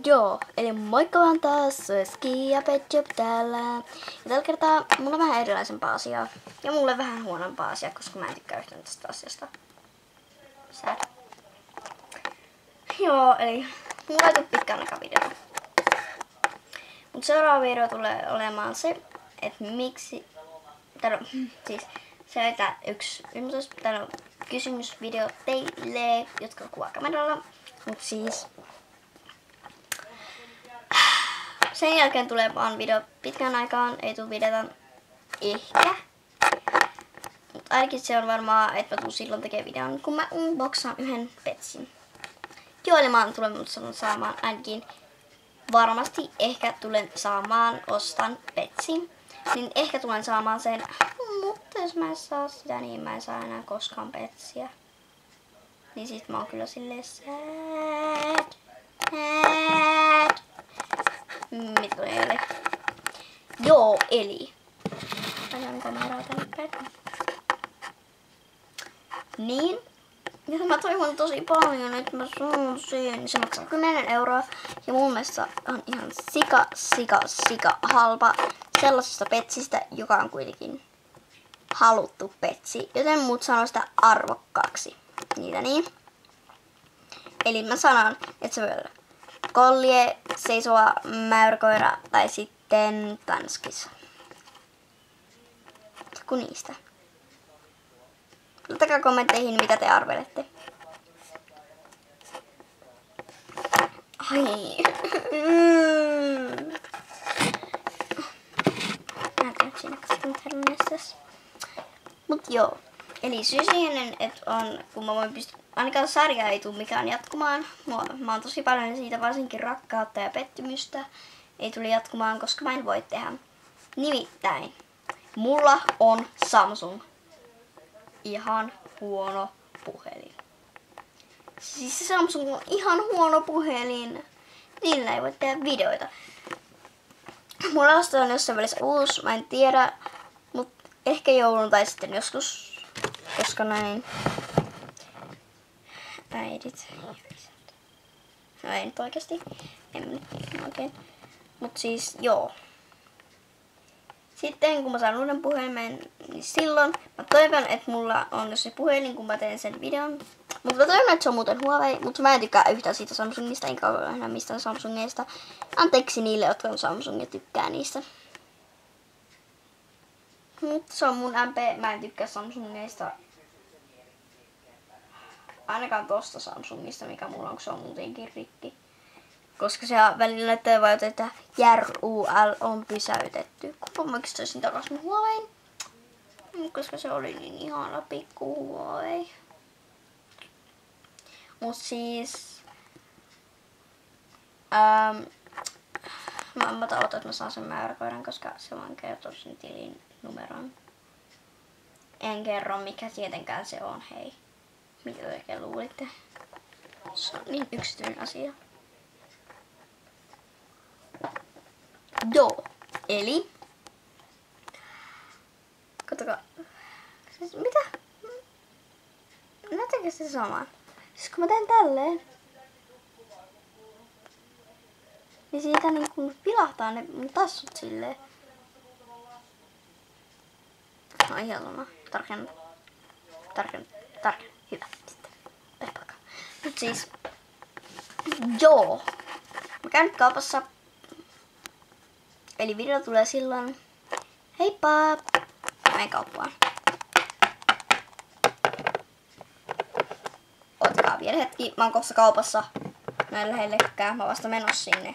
Joo, eli moikka vaan taas, Ski ja Pet Shop täällä. Ja tällä kertaa mulla on vähän erilaisempaa asiaa. Ja mulle vähän huonompaa asiaa, koska mä en tykkää yhtään tästä asiasta. Sad. Joo, eli mulla ei tule pitkään aikaa videota. Mut seuraava video tulee olemaan se, että miksi... siis se on yksi ymmärrys. Täällä on kysymysvideo teille, jotka kuvaa kameralla. Mut siis... sen jälkeen tulee vaan video pitkän aikaan, ei tule videota ehkä. Mutta ainakin se on varmaa, että mä tuun silloin tekemään videon, kun mä unboxaan yhden petsin. Joo, eli mä tulen saamaan ainakin varmasti ehkä tulen saamaan, ostan petsin. Niin ehkä tulen saamaan sen, mutta jos mä en saa sitä, niin mä en saa enää koskaan petsiä. Niin sit mä oon kyllä silleen sad. Mitä tulee ole? Joo, eli... ajan kameraa tänne päin. Niin. Ja mä toivon tosi paljon, että mä saan sen. Se maksaa 10 €. Ja mun mielestä on ihan sika halpa sellaisesta petsistä, joka on kuitenkin haluttu petsi. Joten muut sanoo sitä arvokkaaksi. Niitä niin. Eli mä sanon, että se voi olla kolje, seisova mäyräkoira tai sitten tanskis. Joku niistä. Laittakaa kommentteihin, mitä te arvelette. Ai. Mä en tiedä, siinä katsotaan. Mut joo. Eli syy siihen, että on, kun mä voin pystyä, ainakaan sarja ei tule mikään jatkumaan. Mä oon tosi paljon siitä varsinkin rakkautta ja pettymystä. Ei tule jatkumaan, koska mä en voi tehdä. Nimittäin, mulla on Samsung. Ihan huono puhelin. Siis se Samsung on ihan huono puhelin. Niillä ei voi tehdä videoita. Mulla on jossain välissä uusi, mä en tiedä. Mut ehkä joulun tai sitten joskus. Koska näin äidit. No ei nyt oikeesti. En nyt oikein. Mut siis joo. Sitten kun mä saan uuden puhelimen, niin silloin mä toivon, että mulla on se puhelin, kun mä teen sen videon. Mutta mä toivon, että se on muuten Huawei, mutta mä en tykkää yhtään siitä Samsungista, enkä ole mistään Samsungeista. Anteeksi niille, jotka on Samsung ja tykkää niistä. Mutta se on mun MP, mä en tykkää Samsungeista. Ainakaan tosta Samsungista, mikä mulla on, kun se on muutenkin rikki. Koska se välillä näyttää vain, että RUL on pysäytetty. Kunpa mä yksittäisin takas mun Huawein. Koska se oli niin ihana pikku Huawei. Mut siis... mä otan, että mä saan sen mäyräkoiran, koska se vaan kertoo sen tilin numeron. En kerro mikä tietenkään se on, hei. Mitä te oikein luulitte? Se on niin yksityinen asia. Joo, eli... Katsokaa. Siis mitä? Näettekö se saman? Siis kun mä teen tälleen, niin siitä niinku pilahtaa ne mun tassut silleen. No ihan tarkenna. Hyvä. Sitten. Pepaka. Mut siis... joo. Mä käyn nyt kaupassa. Eli video tulee silloin. Heippa! Mä menen kauppaan. Ottakaa vielä hetki. Mä oon kohta kaupassa. Mä en lähellekään. Mä vasta menossa sinne.